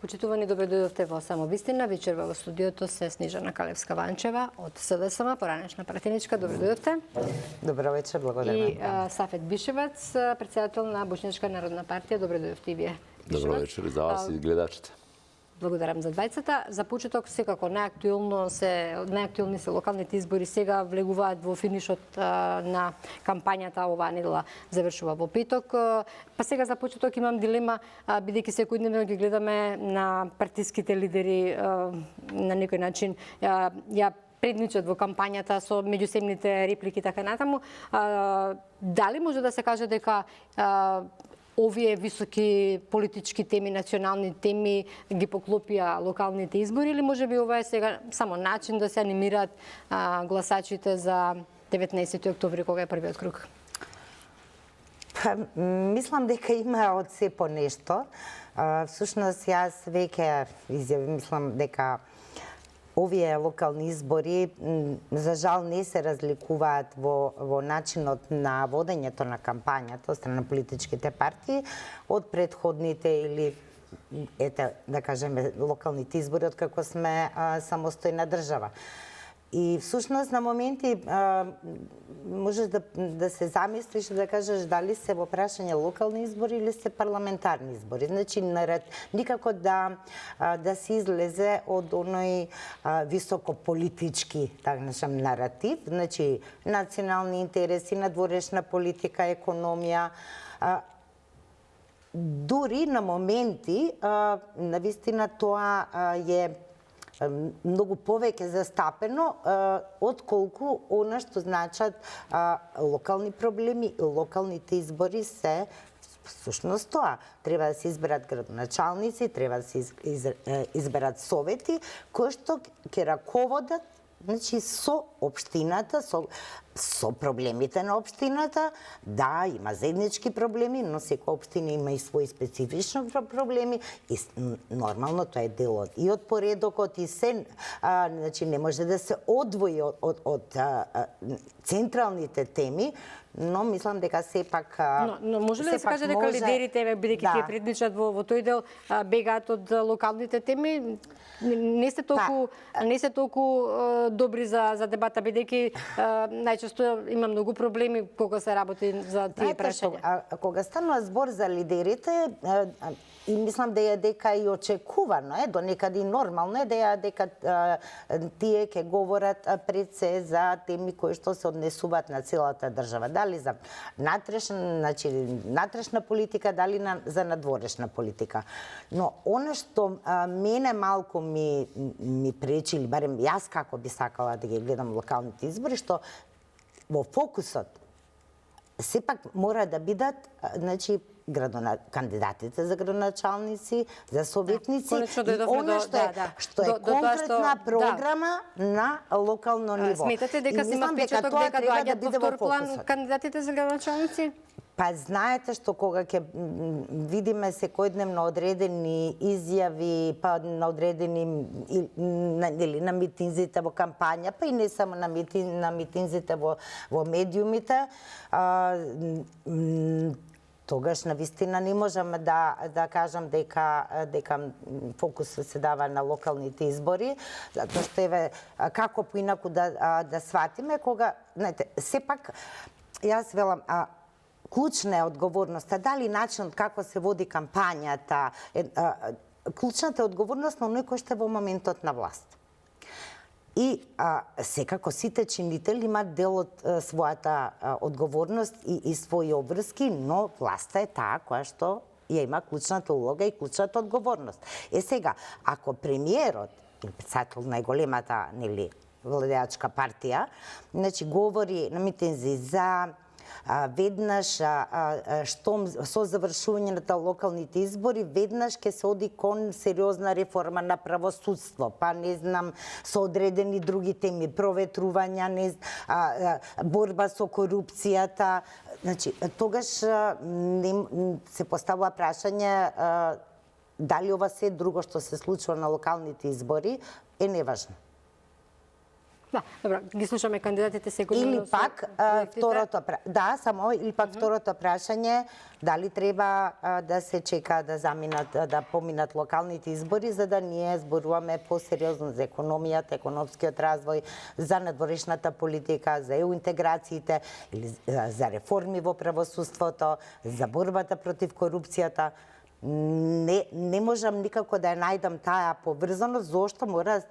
Почитувани, добре дојдовте во Самовистина. Вечерва во студиото се Снежана Калевска-Ванчева од СДСМ, поранешна пратеничка. Добре дојдовте. Добро вечер, благодарам. И Сафет Бишевац, председател на Бошњачка народна партија. Добре дојдовте и вие. Добро вечер за вас и гледачите. Благодарам за двајцата. За почеток секако најактуелни се локалните избори, сега влегуваат во финишот на кампањата, оваа недела завршува во петок. Па сега за почеток имам дилема, бидејќи секојдневно ги гледаме на партиските лидери на некој начин ја предничат во кампањата со меѓусебните реплики така натаму. Дали може да се каже дека овие високи политички теми, национални теми ги поклопија локалните избори, или можеби ова е сега само начин да се анимираат гласачите за 19 октомври, кога е првиот круг? Мислам дека има од се по нешто. Всушност, јас веќе мислам дека овие локални избори, за жал, не се разликуваат во начинот на водењето на кампањата од страна на политичките партии од претходните или, да кажеме, локалните избори од како сме самостојна држава. И всушност на моменти можеш да се замислиш и да кажеш дали се во прашање локални избори или се парламентарни избори. Значи никако да се излезе од оној високополитички, така наратив, значи национални интереси, надворешна политика, економија. Дури на моменти навистина тоа е многу повеќе застапено отколку она што значат локални проблеми. Локалните избори се всушност тоа. Треба да се изберат градоначалници, треба да се изберат совети кои што ќе раководат, значи, со општината, со проблемите на општината. Да, има заеднички проблеми, но секоја општина има и своји специфични проблеми и нормално тоа е дел и од поредокот и се, значи не може да се одвои од централните теми, но мислам дека сепак Но може ли да се каже дека лидерите, бидејќи тие предничат во тој дел, бегаат од локалните теми? Не се толку добри за дебата, бидејќи најчесто има многу проблеми кога се работи за тие прашања. Кога станува збор за лидерите, и мислам дека и очекувано е, до некаде и нормално е дека тие ќе говорат пред се за теми кои што се однесуваат на целата држава. Дали за натрешна политика, дали за надворешна политика. Но она што мене малку ми пречи, или барем јас како би сакала да ги гледам локалните избори, што во фокусот сепак мора да бидат, значи, кандидатите за градоначалници, за советници, и оно што е конкретна програма на локално ниво. Сметате дека се има впечаток дека доаѓаат во втор план кандидатите за градоначалници? Па знаете што кога ќе видиме секојдневно одредени изјави, па на одредени на митинзите во кампања, па и не само на митинзите во медиумите, тогаш навистина не можеме да кажам дека фокусот се дава на локалните избори, затоа што еве како поинаку да сватиме кога, знаете, сепак јас велам, клучна е одговорноста, дали начинот како се води кампањата, клучната е одговорност на оној кој што е во моментот на власт. И секако сите чинители имаат дел од својата одговорност и своји обврски, но власта е таа која што ја има клучната улога и клучната одговорност. Сега, ако премиерот, председател на најголемата, нели, владеачка партија, значи говори на митинзи за веднаш што со завршување на локалните избори веднаш ќе се оди кон сериозна реформа на правосудство, па не знам со одредени други теми, проветрувања, борба со корупцијата. Значи тогаш се поставува прашање дали ова се друго што се случува на локалните избори е неважно. Да, добро, ги слушаме кандидатите секој Или ден со пак проектите. или пак второто прашање, дали треба да се чека да поминат локалните избори за да ние зборуваме посериозно за економијата, економскиот развој, за надворешната политика, за ЕУ интеграциите или за реформи во правосудството, за борбата против корупцијата. Не можам никако да ја најдам таа поврзаност, зошто мора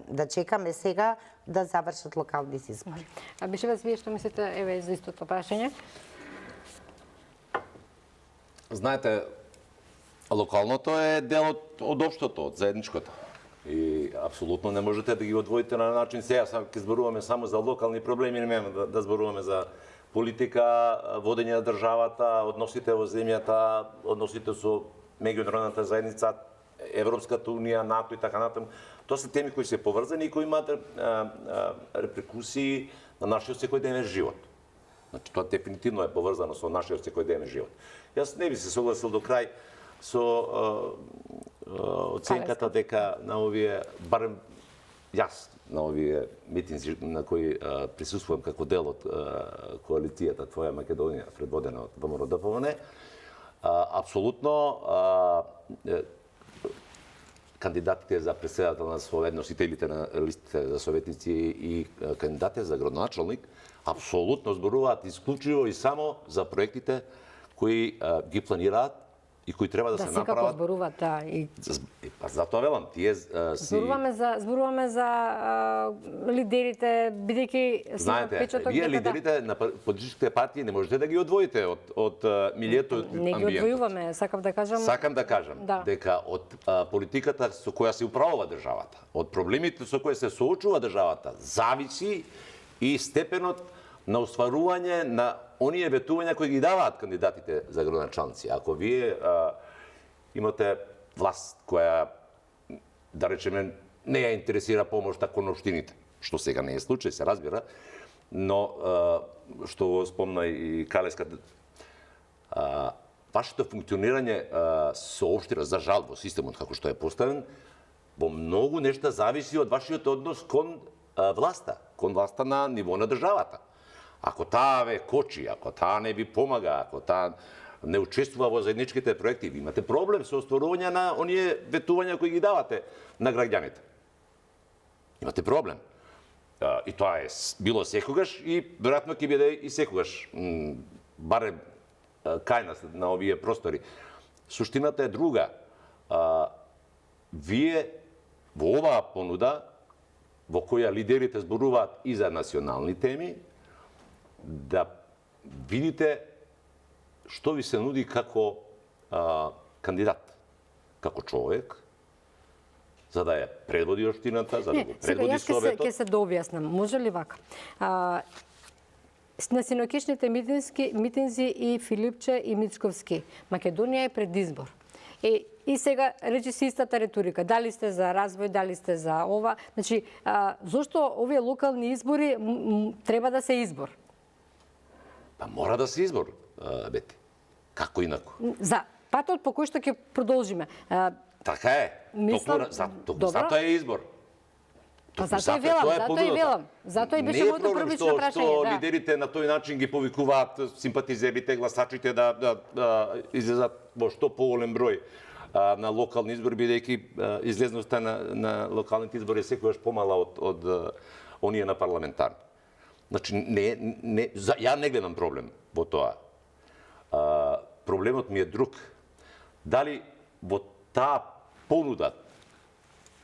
да чекаме сега да завршат локалните избори. А беше вие што мислите еве за истото прашање? Знаете, локалното е дел од општото, од заедничкото. И апсолутно не можете да ги одвоите на начин сега ќе зборуваме само за локални проблеми, немаме да зборуваме за политика, водење на државата, односите во земјата, односите со меѓународната заедница, Европската унија, НАТО и така натаму. Тоа се теми кои се поврзани и кои имаат репрекусии на нашиот секојдневен живот. Значи, тоа дефинитивно е поврзано со нашиот секојдневен живот. Јас не би се согласил до крај со оценката дека на овие, барем јас, на овие митинзи на кои присуствувам како дел од коалицијата Твоја Македонија, предводена од ВМРО-ДПМН, апсолутно кандидатите за председател на Совет, носителите на листите за советници и кандидатите за градоначалник, апсолутно зборуваат исклучиво и само за проектите кои ги планираат и кои треба да се направат. Да, секако зборуваат, да. Па затоа велам, тие си... Зборуваме за лидерите, бидејќи знаете, вие лидерите на политичките партии не можете да ги одвоите од милието, од амбиентот. Не ги одвојуваме, сакам да кажам да. Дека од политиката со која се управува државата, од проблемите со кои се соочува државата, зависи и степенот на остварување на оние ветувања кои ги даваат кандидатите за градоначалници. Ако вие имате власт која, да речеме, не ја интересира помошта кон општините, што сега не е случај, се разбира, но што го спомна и Калеска, вашето функционирање со општина, за жал, во системот како што е поставен, во многу нешта зависи од вашиот однос кон власта на ниво на државата. Ако таа ве кочи, ако таа не ви помага, ако таа не учествува во заедничките проекти, ви имате проблем со остварување на оние ветувања кои ги давате на граѓаните. Имате проблем. И тоа е било секогаш и веројатно ќе биде и секогаш, барем кај нас на овие простори. Суштината е друга. Вие во оваа понуда, во која лидерите зборуваат и за национални теми, да видите што ви се нуди како кандидат, како човек, за да ја предводи општината, за да го предводи Советот. Ќе се дообјаснам. Може ли вака? На синокишните митинзи и Филипче и Мицковски, Македонија е пред избор. И сега речи се истата риторика. Дали сте за развој, дали сте за ова. Значи, зошто овие локални избори треба да се избор? Па мора да се избор, Бети. Како инако? За патот по кој што ќе продолжиме. Така е. Затоа е избор. Затоа и велам. Затоа и беше моето првично прашање. Што лидерите на тој начин ги повикуваат симпатизерите, гласачите да излезат во што поголем број на локални избори, бидејќи излезноста на локалните избори е секогаш помала од оние на парламентарни. Значи, ја не гледам проблем во тоа. Проблемот ми е друг. Дали во таа понуда,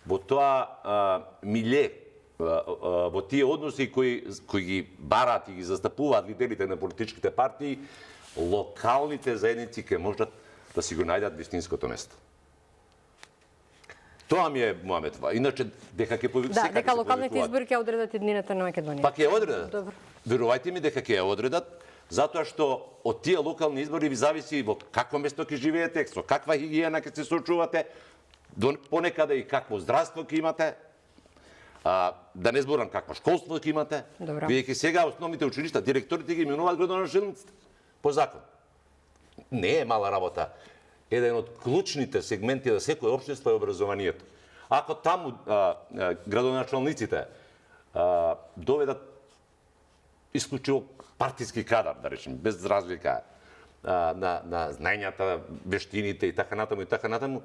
во тоа миле, во тие односи кои ги бараат и ги застапуваат лидерите на политичките партии, локалните заедници ќе можат да си го најдат вистинското место. Тоа ми е мојата. Иначе дека ќе повикуваат. Да, дека локалните избори ќе одредат еднината на Македонија. Па ќе одредат. Добро. Верувајте ми дека ќе ја одредат, затоа што од тие локални избори ви зависи во какво место ќе живеете, со каква хигиена ќе се соочувате, понекаде и какво здравство ќе имате, да не зборам какво школство ќе имате. Бидејќи сега основните училишта, директорите ги именуваат градоначалниците по закон. Не е мала работа. Еден од клучните сегменти на секој општество е образованието. Ако таму градоначалниците доведат исклучиво партиски кадар, да речем, без разлика на знаењата, вештините и така натаму,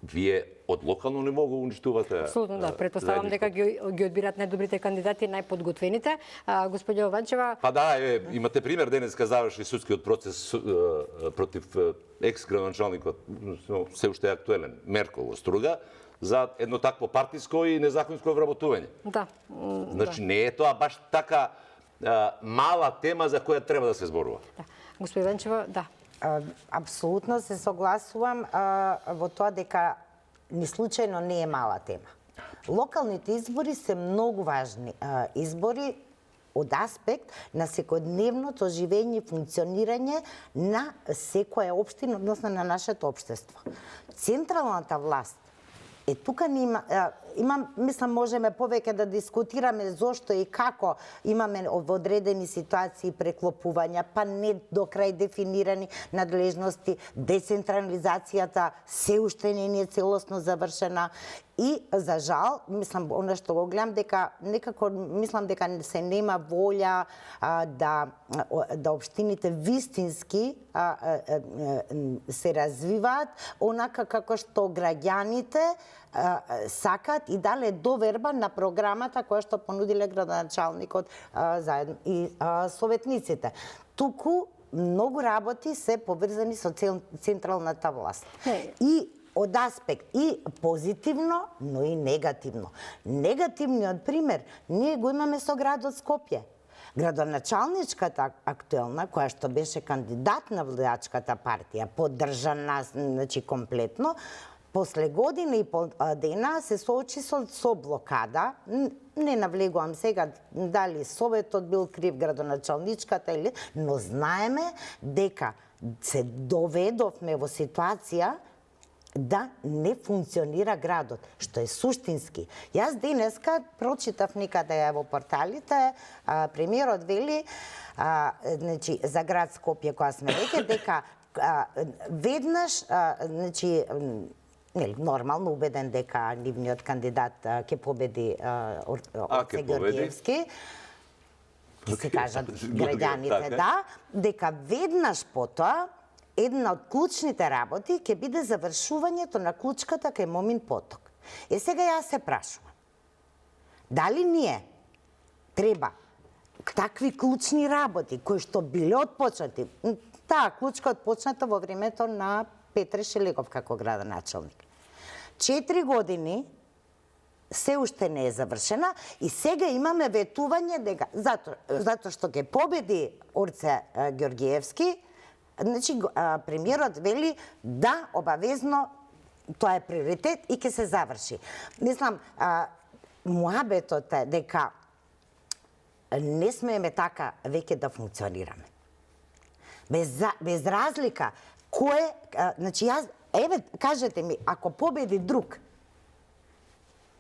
вие од локално ниво го уништувате. Апсолутно да, претпоставам дека ги одбират најдобрите кандидати, најподготвените. Господја Ованчева... Па да, имате пример, денеска заврши судскиот процес против екс-градоначалникот, се уште е актуелен, Меркол во Струга, за едно такво партиско и незаконско вработување. Да. Значи, не е тоа баш така мала тема за која треба да се зборува. Да. Господја Ованчева, да. Апсолутно се согласувам во тоа дека ни случајно не е мала тема. Локалните избори се многу важни избори од аспект на секојдневното живење и функционирање на секоја општина, односно на нашето општество. Централната власт тука мислам, можеме повеќе да дискутираме зошто и како имаме во одредени ситуации преклопувања, па не до крај дефинирани надлежности, децентрализацијата се уште не е целосно завршена и за жал, мислам, она што го гледам дека некако мислам дека се нема волја да општините вистински се развиваат онака како што граѓаните сакат и дале доверба на програмата која што понудиле градоначалникот заедно и советниците. Туку многу работи се поврзани со централната власт. И од аспект и позитивно, но и негативно. Негативниот пример ние го имаме со градот Скопје. Градоначалничката актуелна, која што беше кандидат на влијачката партија, поддржана, значи комплетно, после година и пол дена се соочи со блокада. Не навлегувам сега дали советот бил крив, градоначалничката или, но знаеме дека се доведовме во ситуација да не функционира градот, што е суштински. Јас денеска прочитав некаде во порталите, премиерот вели значи за град Скопје, која сме веќе, дека веднаш значи нормално убеден дека нивниот кандидат ќе победи Орце Георгиевски. Ќе се кажат граѓаните, да, дека веднаш потоа една од клучните работи ќе биде завршувањето на клучката кај Момин поток. Сега јас се прашувам, дали ние треба такви клучни работи кои што биле отпочнати, таа клучка отпочната во времето на Петре Шелегов како градоначалник. 4 години се уште не е завршена и сега имаме ветување дека затоа што ќе победи Орце Георгиевски. Значи, премиерот вели да, обавезно, тоа е приоритет и ќе се заврши. Мислам, муабетот е дека не смееме така веќе да функционираме. Без разлика, кој значи јас, еве, кажете ми, ако победи друг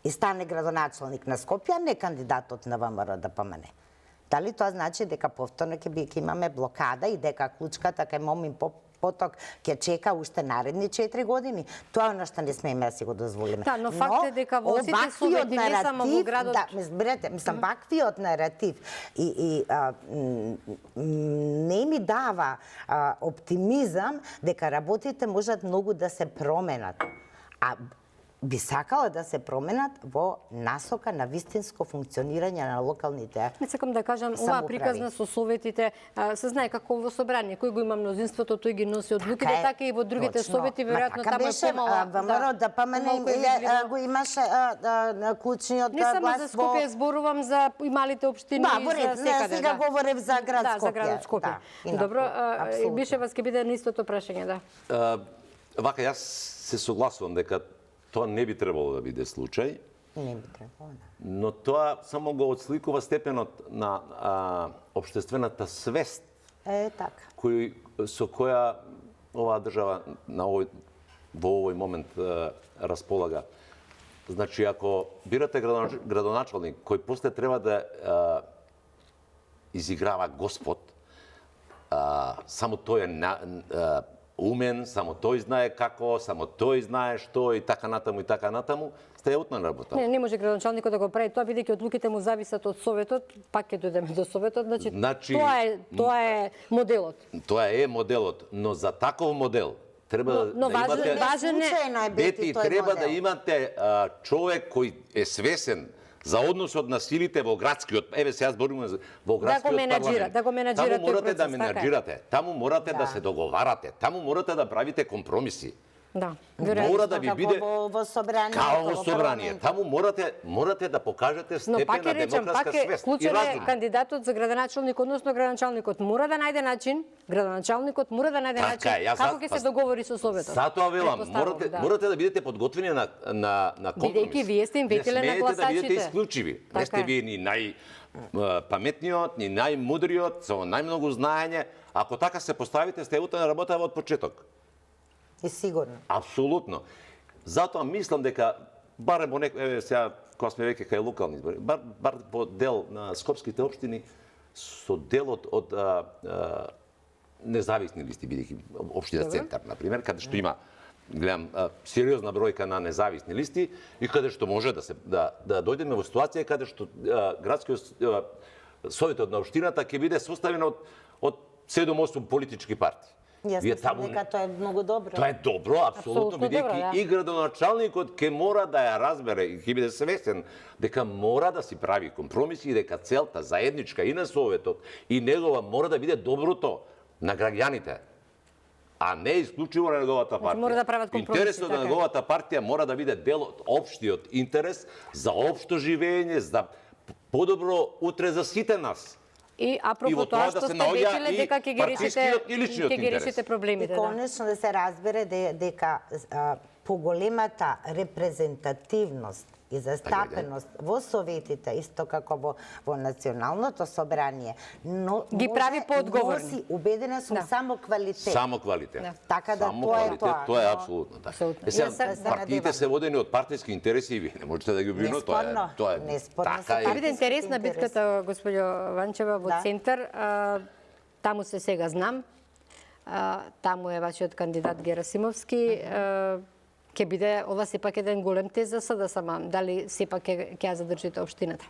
и стане градоначалник на Скопје, не кандидатот на ВМРО ДПМН. Дали тоа значи дека повторно ќе имаме блокада и дека клучката кај Момин поток ќе чека уште наредни 4 години? Тоа е она што не смееме да си го дозволиме. Да, но факт е дека во сите совети, не само во градот... Да, зберете, мислам, ваквиот наратив и не ми дава оптимизам дека работите можат многу да се променат. А би сакала да се променат во насока на вистинско функционирање на локалните Не сакам да кажам, оваа приказна со советите, се знае како во собрание, кој го има мнозинството, тој ги носи одлуките, така и во другите совети, веројатно таму е помала. ВМРО ДПМН го имаше клучниот глас во... Не само за Скопје, зборувам за и малите општини и за секаде. Сега говорев за град Скопје. Да, за градот Скопје. Добро, Бишева ќе биде на истото прашање, да. Вака, јас се согласувам дека тоа не би требало да биде случај. Не би требало, да. Но тоа само го отсликува степенот на општествената свест. Така. Со која оваа држава во овој момент располага. Значи, ако бирате градоначалник кој после треба да изиграва Господ, само тој е умен, само тој знае како, само тој знае што и така натаму, стејутна работа. Не може градоначалникот да го прави тоа, бидејќи одлуките му зависат од Советот, пак ќе дојдеме до Советот, значи тоа е моделот. Тоа е моделот, но за таков модел треба но да имате... важен е... Бети, треба да имате човек кој е свесен за односот на силите во градскиот, сега зборуваме во градскиот парламент. Да го менаџирате таму морате процес, да менаџирате, таму морате да се договарате, таму морате да правите компромиси. Да, мора да ви биде во собрание, као во собрание. Таму морате да покажете степен на демократска свест и разум. Кандидатот за градоначалник, односно градоначалникот мора да најде начин, како ќе се договори со Советот. Затоа велам, морате да бидете подготвени на компромис. Бидејќи вие сте им ветиле на гласачите. Не смеете да бидете исклучиви. Не сте вие ни најпаметниот, ни најмудриот, со најмногу знаење. Ако така се поставите, сте на работа од почеток. И сигурно. Апсолутно. Затоа мислам дека барем во сега кога сме веќе кај локални избори, бар по дел на скопските општини со делот од независни листи, бидејќи општина Центар, на пример, каде што има гледам сериозна бројка на независни листи и каде што може да дојдеме во ситуација каде што градскиот советот на општината ќе биде составен од 7-8 политички партии. Јас мислам дека тоа е многу добро. Тоа е добро, апсолутно, бидејќи и градоначалникот ќе мора да ја разбере и ќе биде свесен дека мора да си прави компромиси и дека целта заедничка и на Советот и негова мора да биде доброто на граѓаните, а не исклучиво на неговата партија. Мора да прават компромиси. Интересот на неговата партија мора да биде дел од општиот интерес за општо живење, за подобро утре за сите нас. И апропо тоа што сте ветиле дека ќе ги решите проблемите. И конечно да се разбере дека поголемата репрезентативност и застапеност во советите, исто како во националното собрание, но ги прави поодговорни. Убедена сум само квалитет. Само квалитет. Така да тоа е тоа. Тоа е апсолутно така. Партиите се водени од партиски интереси и вие не можете да ги обвинувате. Тоа е така. Ќе биде интересна битката, господјо Ванчева, во Центар. Таму се сега знам. Таму е вашиот кандидат Герасимовски. Ќе биде ова сепак еден голем тест за СДСМ. Дали сепак ќе ја задржите општината?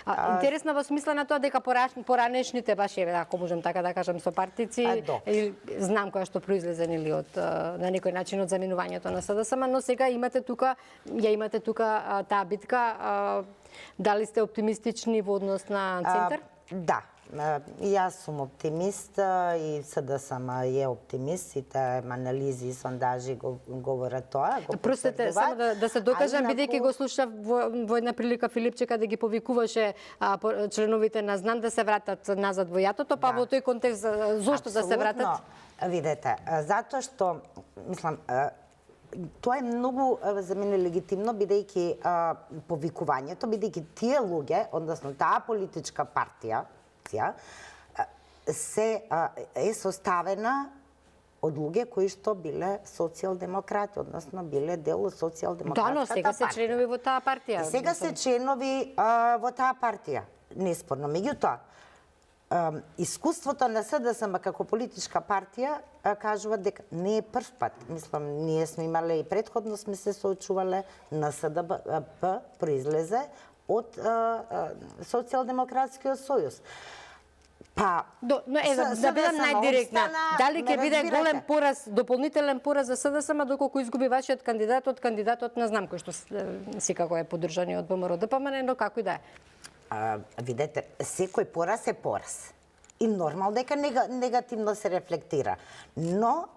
Интересно во смисла на тоа дека поранешните ваши, ако можам така да кажам, сопартици, знам која што произлезен или од на некој начин од заминувањето на СДСМ, но сега имате тука таа битка. Дали сте оптимистични во однос на Центар? Да. Јас сум оптимист и СДСМ е оптимист, сите анализи и сондажи говорат тоа. Простете, само да се докажам, бидејќи го слушав во една прилика Филипчека да ги повикуваше членовите на ЗНАМ да се вратат назад во јатото, па во тој контекст зошто да се вратат? Видете, затоа што, мислам, тоа е многу за мене легитимно, бидејќи повикувањето, бидејќи тие луѓе, односно таа политичка партија, се е составена од луѓе кои што биле социјалдемократи, односно биле дел од социјалдемократската партија. Да, но сега се членови во таа партија. Сега се членови во таа партија, неспорно. Меѓутоа, искуството на СДСМ како политичка партија кажува дека не е прв пат. Мислам, ние сме имале и претходно сме се соочувале на СДП произлезе од Социјалдемократскиот сојуз. Па, да бидам најдиректна, дали ќе биде голем пораз, дополнителен пораз за СДСМ доколку изгуби вашиот кандидат од кандидатот на знам кој што секако е поддржани од ВМРО-ДПМН, но како и да е? Видете, секој пораз е пораз. И нормално дека негативно се рефлектира. Но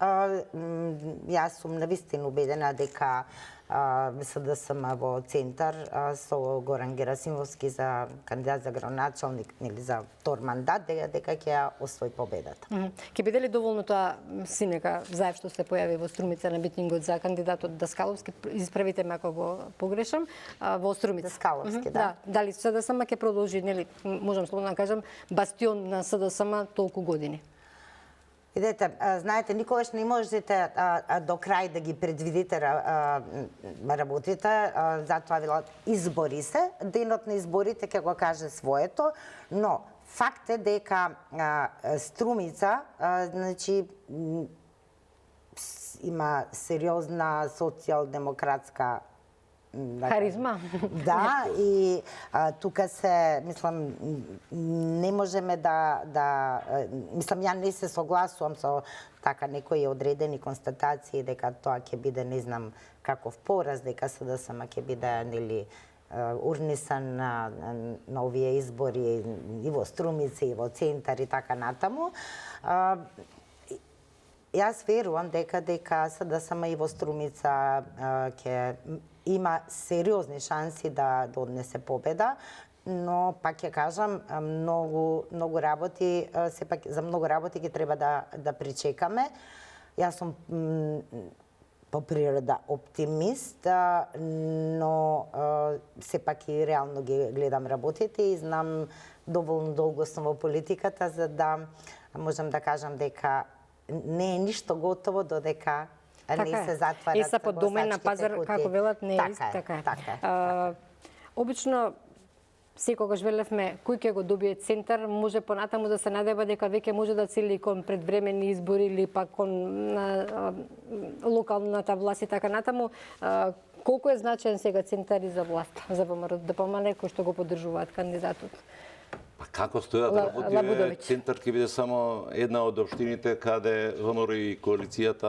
јас сум навистина убедена дека СДСМ во Центар со Горан Герасимовски за кандидат за градоначалник или за втор мандат, дека ќе ја освои победата. Ќе биде ли доволно тоа синека заев што се појави во Струмица на митингот за кандидатот Даскаловски? Исправите ме ако го погрешам, во Струмица. Даскаловски, да. Дали СДСМ ќе продолжи, нели, можам слободно да кажам, бастион на СДСМ толку години? Видете, знаете, никогаш не можете до крај да ги предвидите работите, затоа избори се, денот на изборите ќе го каже своето, но факт е дека Струмица, значи, има сериозна социјалдемократска Харизма. Да, и тука се, мислам, не можеме мислам, ја не се согласувам со така некои одредени констатации дека тоа ќе биде, не знам, каков пораз, дека СДСМ ќе биде, нели, урнисан на овие избори и во Струмица, и во Центар и така натаму. Јас верувам дека СДСМ и во Струмица ќе има сериозни шанси да однесе победа, но пак ќе кажам, многу работи, сепак за многу работи ќе треба да причекаме. Јас сум по природа оптимист, но сепак и реално ги гледам работите и знам доволно долго сум во политиката за да можам да кажам дека не е ништо готово додека не се затварат и са под домен на пазар, како велат, не е ист, така е. Обично, секогаш велевме, кој ќе го добие Центар, може понатаму да се надева дека веќе може да цели кон предвремени избори или пак кон локалната власт и така натаму. Колку е значен сега Центар и за власт, за ВМРО, ДПМН, кој што го поддржуваат кандидатот? Па како стојат работите, Центар ќе биде само една од општините каде ВМРО и коалицијата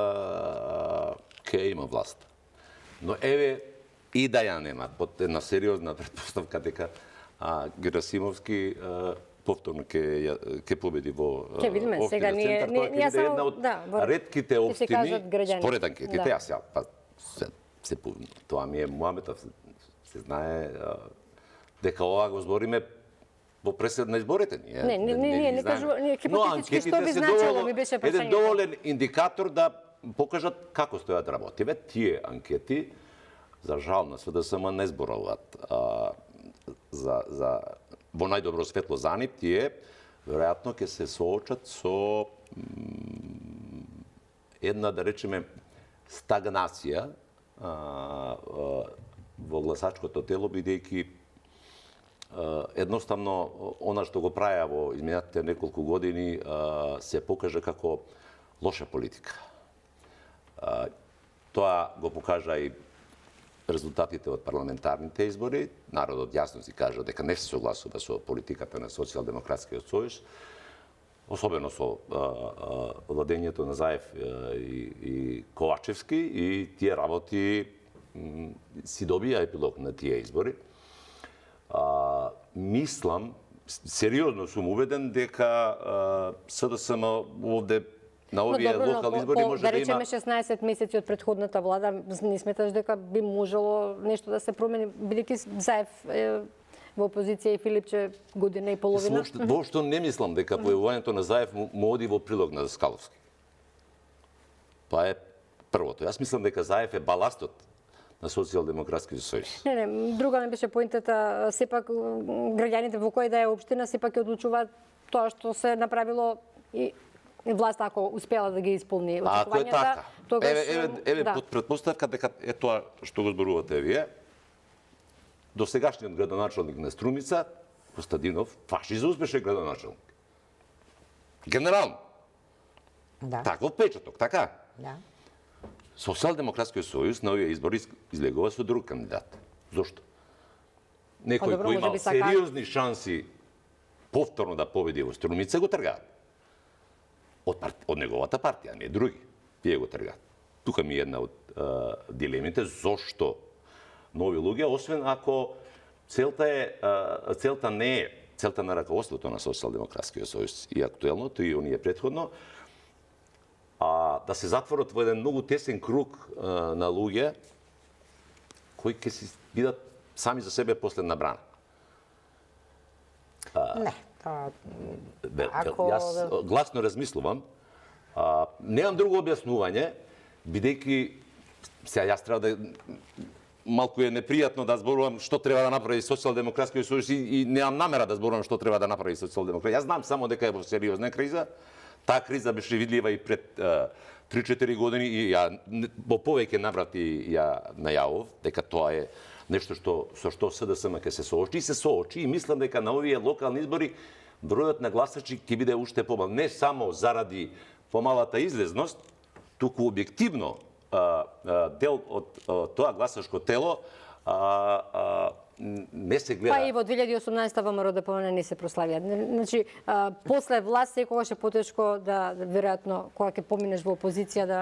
ќе има власт. Но еве и да ја нема, под една сериозна претпоставка дека Герасимовски повторно ќе победи во општина Центар, тоа ќе биде една од ретките општини според анкетите. Јас тоа ми е муабетов, се знае дека ова го збориме во пресед на изборите. Не кажуваме, хипотетички што би значило, ми беше прашање. Еден доволен индикатор да покажат како стојат работите. Тие анкети, за жал на СДСМ не зборуваат во најдобро светло за нив, тие веројатно ќе се соочат со една, да речеме, стагнација во гласачкото тело, бидејќи едноставно она што го праја во изминатите неколку години се покажа како лоша политика. Тоа го покажа и резултатите од парламентарните избори. Народот јасно си кажа дека не се согласува со политиката на Социјалдемократскиот сојуз, особено со владењето на Заев и Ковачевски, и тие работи си добија епилог на тие избори. Мислам, сериозно сум уведен дека СДСМ овде на овие локални избори може да има... Да речеме 16 месеци од претходната влада, не сметаш дека би можело нешто да се промени, бидејќи Заев во опозиција и Филипче година и половина? Воопшто не мислам дека појавувањето на Заев му оди во прилог на Даскаловски. Тоа е првото. Јас мислам дека Заев е баластот на Социјалдемократскиот сојуз. Не, друга ми беше поинтата, сепак граѓаните во која да е општина сепак ќе одлучуваат тоа што се направило и власта ако успела да ги исполни очекувањата. Ако е така, еве под претпоставка дека е тоа што го зборувате вие, досегашниот градоначалник на Струмица, Костадинов, фашизм беше градоначалник. Генерално. Да. Таков печаток, така? Да. Социјалдемократскиот сојуз на овие избори излегува со друг кандидат. Зошто? Некој кој имал сериозни шанси повторно да победи во Струмица го тргаат. Од неговата партија, не други. Тие го тргаат. Тука ми е една од дилемите зошто нови луѓе, освен ако целта не е целта на раководството на Социјалдемократскиот сојуз и актуелното и оние претходно, да се затворат во еден многу тесен круг на луѓе кои ќе си бидат сами за себе после набрани. Не, Јас гласно размислувам, немам друго објаснување, бидејќи сега јас треба да малку е непријатно да зборувам што треба да направи Социјалдемократскиот сојуз и немам намера да зборувам што треба да направи Социјалдемократија. Јас знам само дека е во сериозна криза. Таа криза беше видлива и пред 3-4 години и ја во повеќе наврати ја најавов дека тоа е нешто со што СДСМ ќе се соочи и мислам дека на овие локални избори бројот на гласачи ќе биде уште помал. Не само заради помалата излезност, туку објективно дел од тоа гласачко тело не се гледа. Па и во 2018 ВМРО ДПМН не се прославија. Значи, после власт секогаш е потешко да веројатно кога ќе поминеш во опозиција да